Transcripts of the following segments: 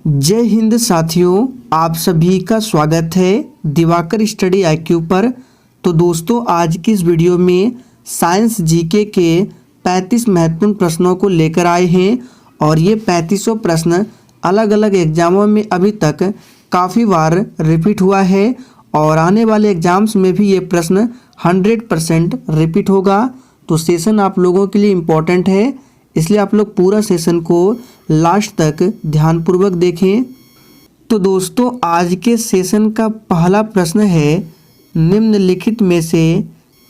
जय हिंद साथियों, आप सभी का स्वागत है दिवाकर स्टडी IQ पर। तो दोस्तों, आज की इस वीडियो में साइंस जीके के 35 महत्वपूर्ण प्रश्नों को लेकर आए हैं और ये 35 प्रश्न अलग अलग एग्जामों में अभी तक काफ़ी बार रिपीट हुआ है और आने वाले एग्जाम्स में भी ये प्रश्न 100% रिपीट होगा। तो सेशन आप लोगों के लिए इम्पोर्टेंट है, इसलिए आप लोग पूरा सेशन को लास्ट तक ध्यानपूर्वक देखें। तो दोस्तों, आज के सेशन का पहला प्रश्न है, निम्नलिखित में से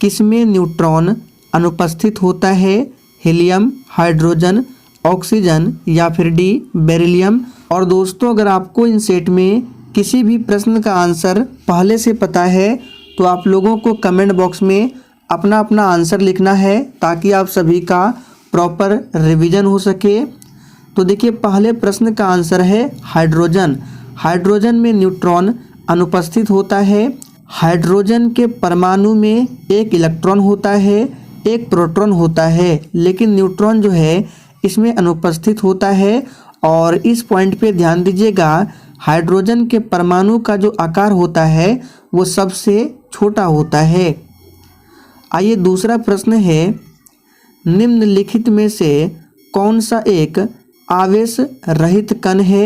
किसमें न्यूट्रॉन अनुपस्थित होता है? हीलियम, हाइड्रोजन, ऑक्सीजन या फिर डी बेरिलियम। और दोस्तों, अगर आपको इन सेट में किसी भी प्रश्न का आंसर पहले से पता है तो आप लोगों को कमेंट बॉक्स में अपना अपना आंसर लिखना है ताकि आप सभी का प्रॉपर रिवीजन हो सके। तो देखिए, पहले प्रश्न का आंसर है हाइड्रोजन। हाइड्रोजन में न्यूट्रॉन अनुपस्थित होता है। हाइड्रोजन के परमाणु में एक इलेक्ट्रॉन होता है, एक प्रोटॉन होता है, लेकिन न्यूट्रॉन जो है इसमें अनुपस्थित होता है। और इस पॉइंट पे ध्यान दीजिएगा, हाइड्रोजन के परमाणु का जो आकार होता है वो सबसे छोटा होता है। आइए दूसरा प्रश्न है, निम्नलिखित में से कौन सा एक आवेश रहित कण है?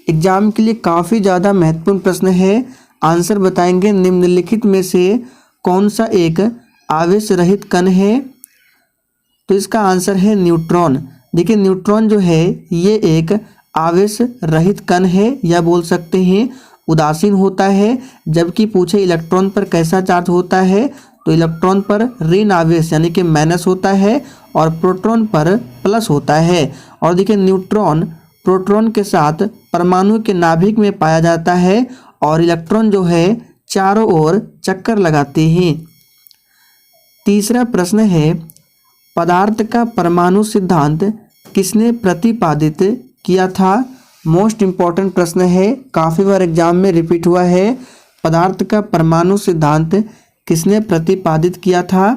एग्जाम के लिए काफ़ी ज़्यादा महत्वपूर्ण प्रश्न है। आंसर बताएंगे, निम्नलिखित में से कौन सा एक आवेश रहित कण है? तो इसका आंसर है न्यूट्रॉन। देखिए, न्यूट्रॉन जो है ये एक आवेश रहित कण है या बोल सकते हैं उदासीन होता है। जबकि पूछे इलेक्ट्रॉन पर कैसा चार्ज होता है, तो इलेक्ट्रॉन पर ऋण आवेश यानी कि माइनस होता है और प्रोटॉन पर प्लस होता है। और देखिए, न्यूट्रॉन प्रोटॉन के साथ परमाणु के नाभिक में पाया जाता है और इलेक्ट्रॉन जो है चारों ओर चक्कर लगाते हैं। तीसरा प्रश्न है, पदार्थ का परमाणु सिद्धांत किसने प्रतिपादित किया था? मोस्ट इम्पॉर्टेंट प्रश्न है, काफ़ी बार एग्जाम में रिपीट हुआ है। पदार्थ का परमाणु सिद्धांत किसने प्रतिपादित किया था?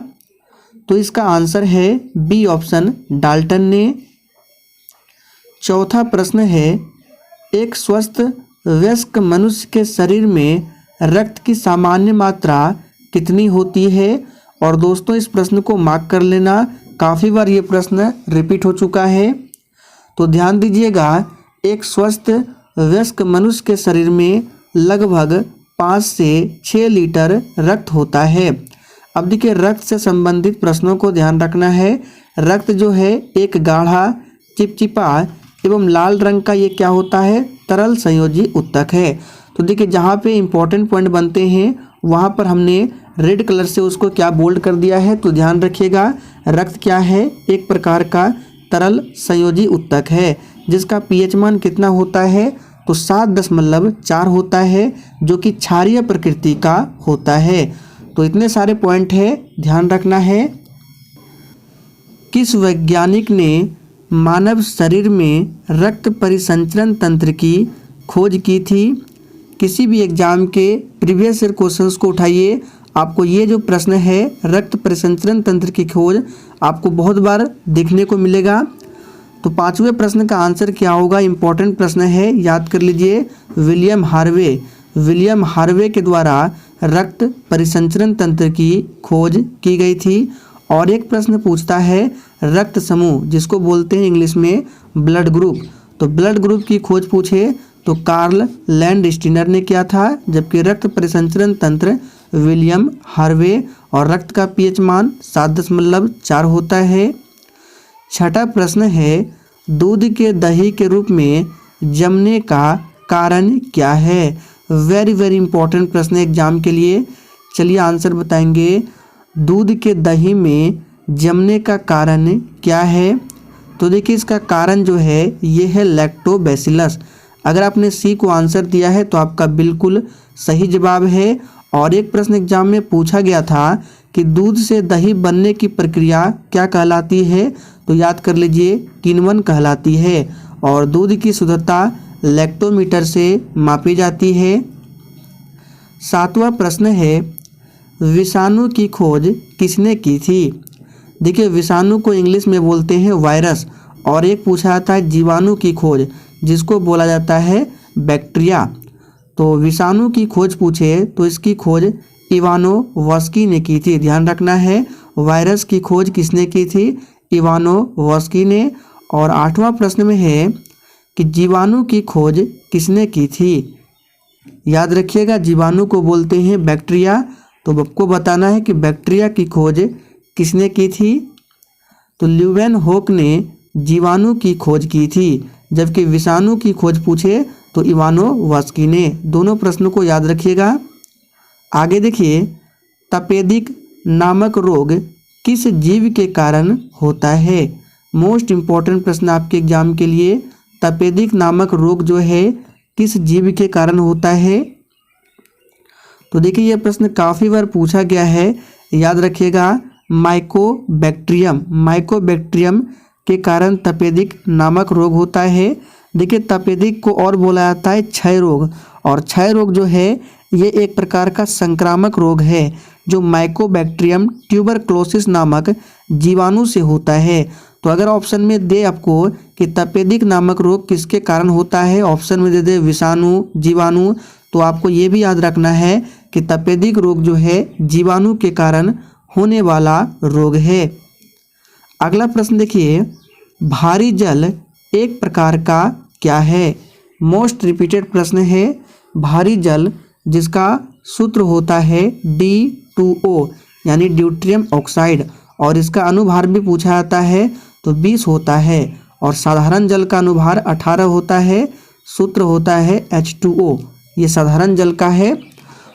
तो इसका आंसर है बी ऑप्शन, डाल्टन ने। चौथा प्रश्न है, एक स्वस्थ वयस्क मनुष्य के शरीर में रक्त की सामान्य मात्रा कितनी होती है? और दोस्तों, इस प्रश्न को मार्क कर लेना, काफ़ी बार ये प्रश्न रिपीट हो चुका है। तो ध्यान दीजिएगा, एक स्वस्थ वयस्क मनुष्य के शरीर में लगभग 5 से 6 लीटर रक्त होता है। अब देखिए, रक्त से संबंधित प्रश्नों को ध्यान रखना है। रक्त जो है एक गाढ़ा, चिपचिपा एवं लाल रंग का ये क्या होता है? तरल संयोजी उत्तक है। तो देखिए, जहाँ पे इंपॉर्टेंट पॉइंट बनते हैं वहाँ पर हमने रेड कलर से उसको क्या बोल्ड कर दिया है। तो ध्यान रखिएगा, रक्त क्या है? एक प्रकार का तरल संयोजी उत्तक है जिसका pH मान कितना होता है? तो 7.4 होता है, जो कि क्षारीय प्रकृति का होता है। तो इतने सारे पॉइंट है, ध्यान रखना है। किस वैज्ञानिक ने मानव शरीर में रक्त परिसंचरण तंत्र की खोज की थी? किसी भी एग्जाम के प्रीवियस ईयर क्वेश्चंस को उठाइए, आपको ये जो प्रश्न है रक्त परिसंचरण तंत्र की खोज आपको बहुत बार देखने को मिलेगा। तो पांचवें प्रश्न का आंसर क्या होगा? इंपॉर्टेंट प्रश्न है, याद कर लीजिए, विलियम हार्वे। विलियम हार्वे के द्वारा रक्त परिसंचरण तंत्र की खोज की गई थी। और एक प्रश्न पूछता है, रक्त समूह जिसको बोलते हैं इंग्लिश में ब्लड ग्रुप, तो ब्लड ग्रुप की खोज पूछे तो कार्ल लैंडस्टीनर ने किया था, जबकि रक्त परिसंचरण तंत्र विलियम हार्वे। और रक्त का pH मान 7.4 होता है। छठा प्रश्न है, दूध के दही के रूप में जमने का कारण क्या है? वेरी वेरी इंपॉर्टेंट प्रश्न है एग्जाम के लिए। चलिए आंसर बताएंगे, दूध के दही में जमने का कारण क्या है? तो देखिए, इसका कारण जो है ये है लैक्टोबैसिलस। अगर आपने सी को आंसर दिया है तो आपका बिल्कुल सही जवाब है। और एक प्रश्न एग्जाम में पूछा गया था कि दूध से दही बनने की प्रक्रिया क्या कहलाती है? तो याद कर लीजिए, किण्वन कहलाती है। और दूध की शुद्धता लैक्टोमीटर से मापी जाती है। सातवां प्रश्न है, विषाणु की खोज किसने की थी? देखिए, विषाणु को इंग्लिश में बोलते हैं वायरस। और एक पूछा था जीवाणु की खोज जिसको बोला जाता है बैक्टीरिया। तो विषाणु की खोज पूछे तो इसकी खोज इवानोवस्की ने की थी, ध्यान रखना है। वायरस की खोज किसने की थी? इवानोवस्की ने। और 8वां प्रश्न में है कि जीवाणु की खोज किसने की थी? याद रखिएगा, जीवाणु को बोलते हैं बैक्टीरिया। तो आपको बताना है कि बैक्टीरिया की खोज किसने की थी? तो ल्यूवेनहोक ने जीवाणु की खोज की थी, जबकि विषाणु की खोज पूछे तो इवानोवस्की ने। दोनों प्रश्नों को याद रखिएगा। आगे देखिए, तपेदिक नामक रोग किस जीव के कारण होता है? मोस्ट इम्पॉर्टेंट प्रश्न आपके एग्जाम के लिए। तपेदिक नामक रोग जो है किस जीव के कारण होता है? तो देखिए यह प्रश्न काफ़ी बार पूछा गया है, याद रखिएगा। माइकोबैक्टीरियम, माइकोबैक्टीरियम के कारण तपेदिक नामक रोग होता है। देखिए तपेदिक को और बोला जाता है क्षय रोग, और क्षय रोग जो है ये एक प्रकार का संक्रामक रोग है जो माइकोबैक्टीरियम ट्यूबरक्लोसिस नामक जीवाणु से होता है। तो अगर ऑप्शन में दे आपको कि तपेदिक नामक रोग किसके कारण होता है, ऑप्शन में दे दे विषाणु, जीवाणु, तो आपको ये भी याद रखना है कि तपेदिक रोग जो है जीवाणु के कारण होने वाला रोग है। अगला प्रश्न देखिए, भारी जल एक प्रकार का क्या है? मोस्ट रिपीटेड प्रश्न है। भारी जल जिसका सूत्र होता है D2O यानी ड्यूट्रियम ऑक्साइड, और इसका अनुभार भी पूछा जाता है तो 20 होता है, और साधारण जल का अनुभार 18 होता है, सूत्र होता है H2O, ये साधारण जल का है।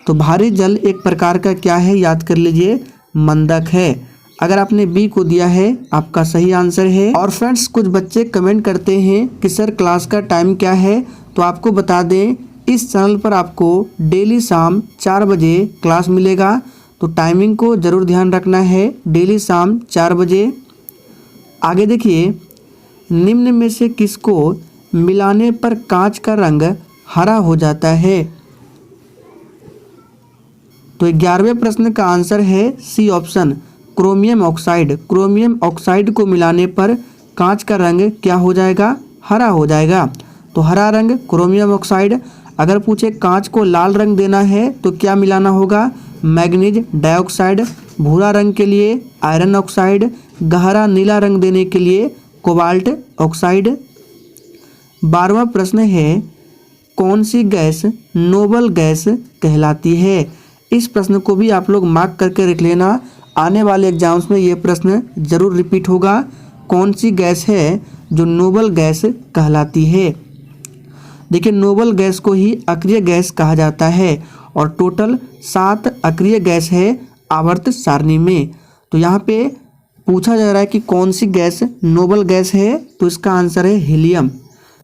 तो भारी जल एक प्रकार का क्या है? याद कर लीजिए, मंदक है। अगर आपने बी को दिया है आपका सही आंसर है। और फ्रेंड्स कुछ बच्चे कमेंट करते हैं कि सर क्लास का टाइम क्या है, तो आपको बता दें इस चैनल पर आपको डेली शाम 4 बजे क्लास मिलेगा, तो टाइमिंग को ज़रूर ध्यान रखना है, डेली शाम 4 बजे। आगे देखिए, निम्न में से किसको मिलाने पर कांच का रंग हरा हो जाता है? तो 11वें प्रश्न का आंसर है C option, chromium oxide. Chromium oxide को मिलाने पर कांच का रंग क्या हो जाएगा? हरा हो जाएगा। तो हरा रंग क्रोमियम ऑक्साइड। अगर पूछे कांच को लाल रंग देना है तो क्या मिलाना होगा? Manganese dioxide. भूरा रंग के लिए आयरन ऑक्साइड। गहरा नीला रंग देने के लिए कोबाल्ट ऑक्साइड। 12वां प्रश्न है, कौन सी गैस नोबल गैस कहलाती है? इस प्रश्न को भी आप लोग मार्क करके रख लेना, आने वाले एग्जाम्स में ये प्रश्न जरूर रिपीट होगा। कौन सी गैस है जो नोबल गैस कहलाती है? देखिए नोबल गैस को ही अक्रिय गैस कहा जाता है, और टोटल 7 अक्रिय गैस है आवर्त सारणी में। तो यहाँ पे पूछा जा रहा है कि कौन सी गैस नोबल गैस है, तो इसका आंसर है हीलियम।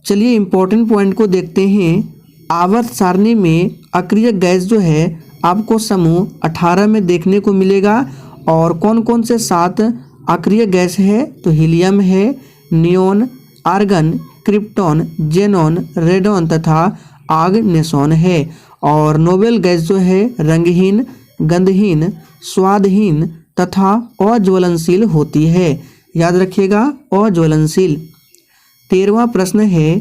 चलिए इम्पोर्टेंट पॉइंट को देखते हैं। आवर्त सारणी में अक्रिय गैस जो है आपको समूह 18 में देखने को मिलेगा। और कौन कौन से 7 अक्रिय गैस है? तो हीलियम है, neon, argon, krypton, xenon, radon तथा आग्नेसॉन है। और नोबल गैस जो है रंगहीन, गंधहीन, स्वादहीन तथा अज्वलनशील होती है। याद रखिएगा, अज्वलनशील। 13वां प्रश्न है,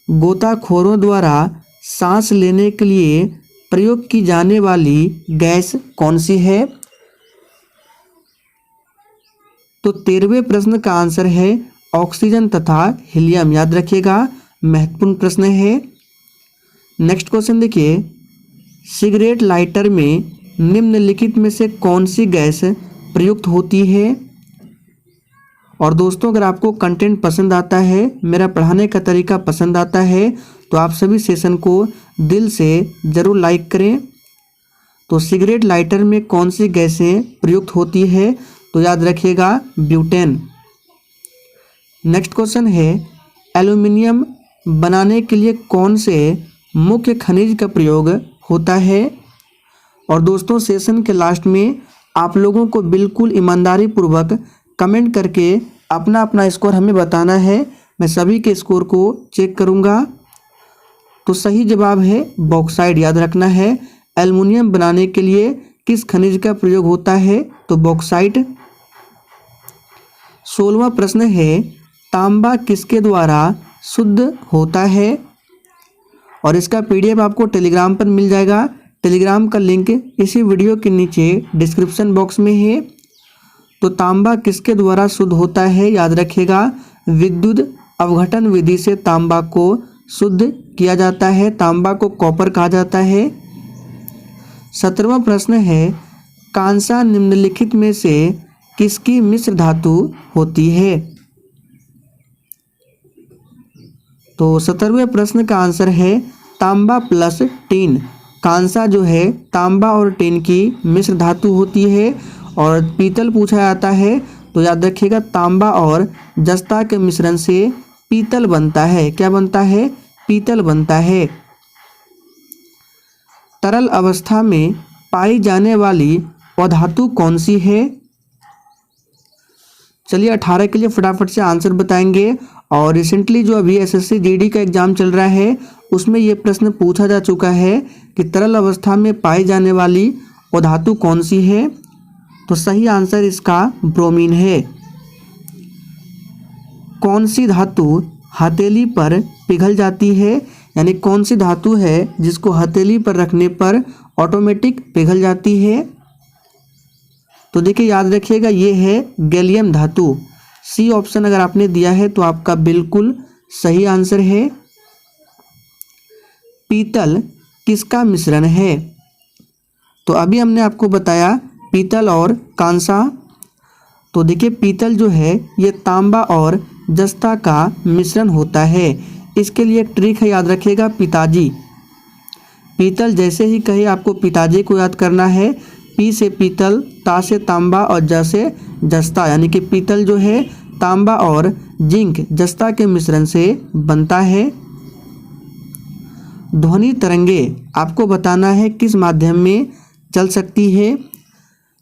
गोताखोरों द्वारा सांस लेने के लिए प्रयोग की जाने वाली गैस कौन सी है? तो 13वें प्रश्न का आंसर है ऑक्सीजन तथा हीलियम। याद रखिएगा, महत्वपूर्ण प्रश्न है। नेक्स्ट क्वेश्चन देखिए, सिगरेट लाइटर में निम्नलिखित में से कौन सी गैस प्रयुक्त होती है? और दोस्तों अगर आपको कंटेंट पसंद आता है, मेरा पढ़ाने का तरीका पसंद आता है, तो आप सभी सेशन को दिल से ज़रूर लाइक करें। तो सिगरेट लाइटर में कौन सी गैसें प्रयुक्त होती है? तो याद रखिएगा, ब्यूटेन। नेक्स्ट क्वेश्चन है, एल्युमिनियम बनाने के लिए कौन से मुख्य खनिज का प्रयोग होता है? और दोस्तों सेशन के लास्ट में आप लोगों को बिल्कुल ईमानदारी पूर्वक कमेंट करके अपना अपना स्कोर हमें बताना है। मैं सभी के स्कोर को चेक करूंगा। तो सही जवाब है बॉक्साइट। याद रखना है, एल्युमिनियम बनाने के लिए किस खनिज का प्रयोग होता है? तो बॉक्साइट। 16वां प्रश्न है, तांबा किसके द्वारा शुद्ध होता है। और इसका PDF आपको टेलीग्राम पर मिल जाएगा। टेलीग्राम का लिंक इसी वीडियो के नीचे डिस्क्रिप्शन बॉक्स में है। तो तांबा किसके द्वारा शुद्ध होता है, याद रखिएगा, विद्युत अवघटन विधि से तांबा को शुद्ध किया जाता है। तांबा को कॉपर कहा जाता है। 17वां प्रश्न है, कांसा निम्नलिखित में से किसकी मिश्र धातु होती है? तो 17वें प्रश्न का आंसर है तांबा प्लस टीन। कांसा जो है तांबा और टीन की मिश्र धातु होती है। और पीतल पूछा जाता है तो याद रखिएगा तांबा और जस्ता के मिश्रण से पीतल बनता है। क्या बनता है? पीतल बनता है। तरल अवस्था में पाई जाने वाली अधातु कौन सी है? चलिए 18 के लिए फटाफट से आंसर बताएंगे। और रिसेंटली जो अभी SSC GD का एग्जाम चल रहा है उसमें ये प्रश्न पूछा जा चुका है कि तरल अवस्था में पाई जाने वाली अधातु कौन सी है? तो सही आंसर इसका ब्रोमीन है। कौन सी धातु हथेली पर पिघल जाती है? यानी कौन सी धातु है जिसको हथेली पर रखने पर ऑटोमेटिक पिघल जाती है? तो देखिए याद रखिएगा ये है गैलियम धातु। सी ऑप्शन अगर आपने दिया है तो आपका बिल्कुल सही आंसर है। पीतल किसका मिश्रण है? तो अभी हमने आपको बताया पीतल और कांसा। तो देखिए पीतल जो है ये तांबा और जस्ता का मिश्रण होता है। इसके लिए एक ट्रिक है, याद रखिएगा, पिताजी। पीतल जैसे ही कहे आपको पिताजी को याद करना है। पी से पीतल, ता से तांबा और ज से जस्ता, यानी कि पीतल जो है तांबा और जिंक जस्ता के मिश्रण से बनता है। ध्वनि तरंगे आपको बताना है किस माध्यम में चल सकती है।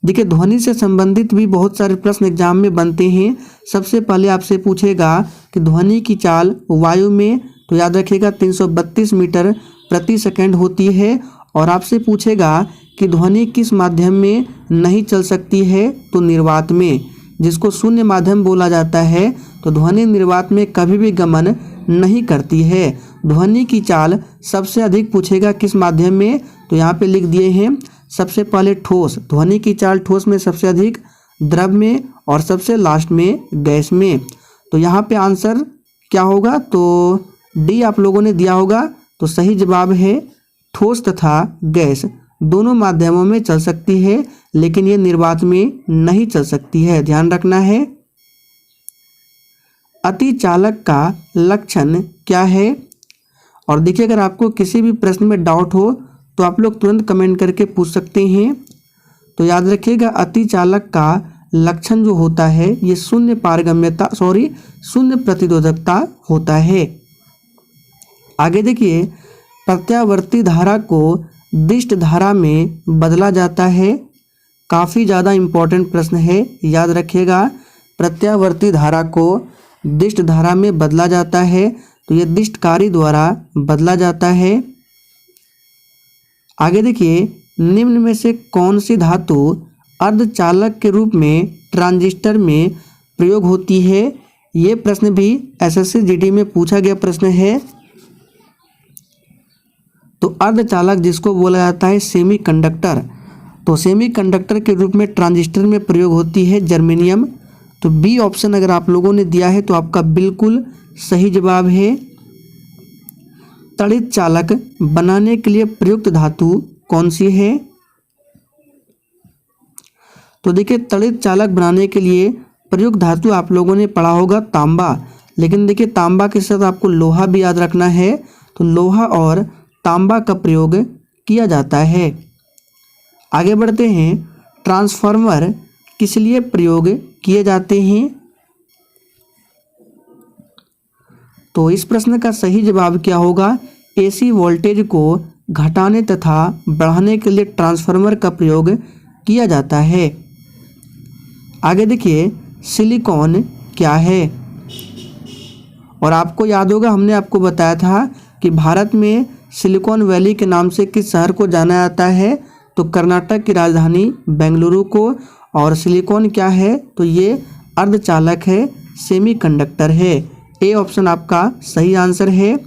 देखिए ध्वनि से संबंधित भी बहुत सारे प्रश्न एग्जाम में बनते हैं। सबसे पहले आपसे पूछेगा कि ध्वनि की चाल वायु में, तो याद रखिएगा 332 मीटर प्रति सेकंड होती है। और आपसे पूछेगा कि ध्वनि किस माध्यम में नहीं चल सकती है, तो निर्वात में, जिसको शून्य माध्यम बोला जाता है। तो ध्वनि निर्वात में कभी भी गमन नहीं करती है। ध्वनि की चाल सबसे अधिक पूछेगा किस माध्यम में, तो यहाँ पे लिख दिए हैं सबसे पहले ठोस। ध्वनि की चाल ठोस में सबसे अधिक, द्रव में और सबसे लास्ट में गैस में। तो यहाँ पे आंसर क्या होगा? तो डी आप लोगों ने दिया होगा। तो सही जवाब है ठोस तथा गैस दोनों माध्यमों में चल सकती है, लेकिन ये निर्वात में नहीं चल सकती है, ध्यान रखना है। अतिचालक का लक्षण क्या है? और देखिए अगर आपको किसी भी प्रश्न में डाउट हो तो आप लोग तुरंत कमेंट करके पूछ सकते हैं। तो याद रखिएगा अतिचालक का लक्षण जो होता है ये शून्य प्रतिरोधकता होता है। आगे देखिए प्रत्यावर्ती धारा को दिष्ट धारा में बदला जाता है। काफ़ी ज़्यादा इम्पोर्टेंट प्रश्न है, याद रखिएगा। प्रत्यावर्ती धारा को दिष्ट धारा में बदला जाता है, तो ये दिष्टकारी द्वारा बदला जाता है। आगे देखिए निम्न में से कौन सी धातु अर्धचालक के रूप में ट्रांजिस्टर में प्रयोग होती है? ये प्रश्न भी SSC GD में पूछा गया प्रश्न है। तो अर्धचालक जिसको बोला जाता है सेमीकंडक्टर, तो सेमीकंडक्टर के रूप में ट्रांजिस्टर में प्रयोग होती है जर्मेनियम। तो बी ऑप्शन अगर आप लोगों ने दिया है तो आपका बिल्कुल सही जवाब है। तड़ित चालक बनाने के लिए प्रयुक्त धातु कौन सी है? तो देखिए तड़ित चालक बनाने के लिए प्रयुक्त धातु आप लोगों ने पढ़ा होगा तांबा, लेकिन देखिए तांबा के साथ आपको लोहा भी याद रखना है। तो लोहा और तांबा का प्रयोग किया जाता है। आगे बढ़ते हैं, ट्रांसफार्मर किस लिए प्रयोग किए जाते हैं? तो इस प्रश्न का सही जवाब क्या होगा? AC वोल्टेज को घटाने तथा बढ़ाने के लिए ट्रांसफार्मर का प्रयोग किया जाता है। आगे देखिए सिलिकॉन क्या है? और आपको याद होगा हमने आपको बताया था कि भारत में सिलिकॉन वैली के नाम से किस शहर को जाना जाता है? तो कर्नाटक की राजधानी बेंगलुरु को। और सिलिकॉन क्या है? तो ये अर्धचालक है, सेमीकंडक्टर है। ए ऑप्शन आपका सही आंसर है।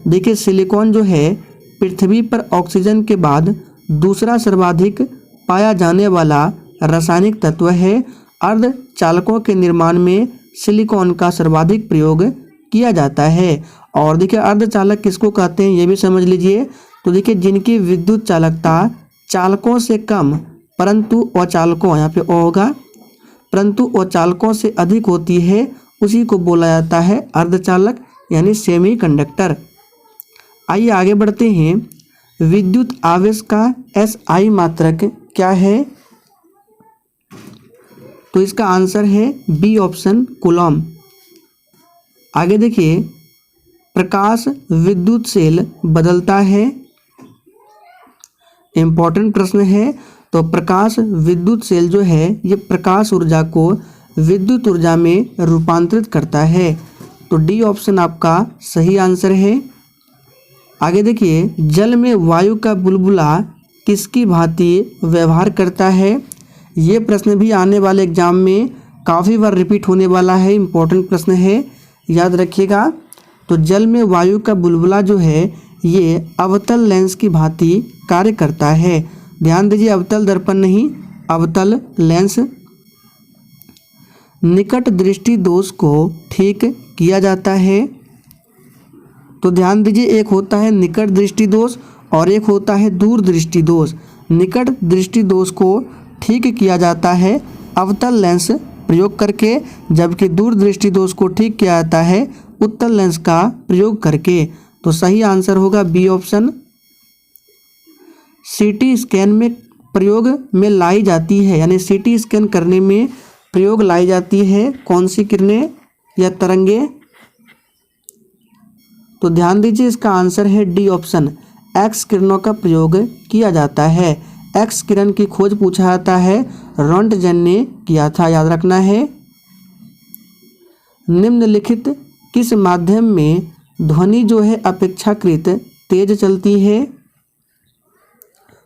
देखिए सिलिकॉन जो है पृथ्वी पर ऑक्सीजन के बाद दूसरा सर्वाधिक पाया जाने वाला रासायनिक तत्व है। अर्धचालकों के निर्माण में सिलिकॉन का सर्वाधिक प्रयोग किया जाता है। और देखिए अर्धचालक किसको कहते हैं ये भी समझ लीजिए। तो देखिए जिनकी विद्युत चालकता चालकों से कम परंतु अचालकों, यहाँ पे ओ होगा, परंतु अचालकों से अधिक होती है उसी को बोला जाता है अर्धचालक यानी सेमीकंडक्टर। आइए आगे बढ़ते हैं। विद्युत आवेश का SI मात्रक क्या है? तो इसका आंसर है बी ऑप्शन कूलॉम। आगे देखिए प्रकाश विद्युत सेल बदलता है। इम्पोर्टेंट प्रश्न है। तो प्रकाश विद्युत सेल जो है ये प्रकाश ऊर्जा को विद्युत ऊर्जा में रूपांतरित करता है। तो डी ऑप्शन आपका सही आंसर है। आगे देखिए जल में वायु का बुलबुला किसकी भांति व्यवहार करता है? ये प्रश्न भी आने वाले एग्जाम में काफ़ी बार रिपीट होने वाला है। इम्पोर्टेंट प्रश्न है, याद रखिएगा। तो जल में वायु का बुलबुला जो है ये अवतल लेंस की भांति कार्य करता है। ध्यान दीजिए अवतल दर्पण नहीं, अवतल लेंस। निकट दृष्टि दोष को ठीक किया जाता है। तो ध्यान दीजिए एक होता है निकट दृष्टि दोष और एक होता है दूर दृष्टि दोष। निकट दृष्टि दोष को ठीक किया जाता है अवतल लेंस प्रयोग करके, जबकि दूर दृष्टि दोष को ठीक किया जाता है उत्तल लेंस का प्रयोग करके। तो सही आंसर होगा बी ऑप्शन। सीटी स्कैन में प्रयोग में लाई जाती है, यानी सीटी स्कैन करने में प्रयोग लाई जाती है कौन सी किरणें या तरंगे? तो ध्यान दीजिए इसका आंसर है डी ऑप्शन, एक्स किरणों का प्रयोग किया जाता है। एक्स किरण की खोज पूछा जाता है, रोंटगेन ने किया था, याद रखना है। निम्नलिखित किस माध्यम में ध्वनि जो है अपेक्षाकृत तेज चलती है?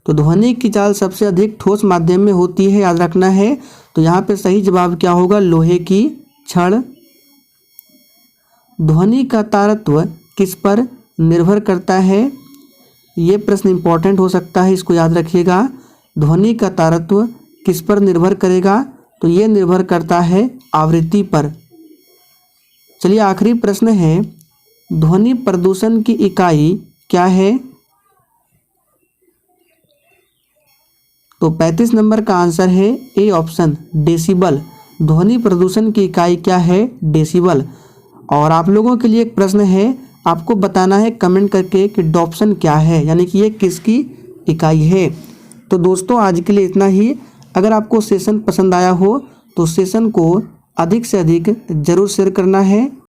तो ध्वनि की चाल सबसे अधिक ठोस माध्यम में होती है, याद रखना है। तो यहाँ पे सही जवाब क्या होगा? लोहे की छड़। ध्वनि का तारत्व किस पर निर्भर करता है? ये प्रश्न इंपॉर्टेंट हो सकता है, इसको याद रखिएगा। ध्वनि का तारत्व किस पर निर्भर करेगा? तो ये निर्भर करता है आवृत्ति पर। चलिए आखिरी प्रश्न है, ध्वनि प्रदूषण की इकाई क्या है? तो 35 नंबर का आंसर है ए ऑप्शन, डेसिबल। ध्वनि प्रदूषण की इकाई क्या है? डेसिबल। और आप लोगों के लिए एक प्रश्न है, आपको बताना है कमेंट करके कि डॉप्सन क्या है, यानी कि ये किसकी इकाई है। तो दोस्तों आज के लिए इतना ही। अगर आपको सेशन पसंद आया हो तो सेशन को अधिक से अधिक ज़रूर शेयर करना है।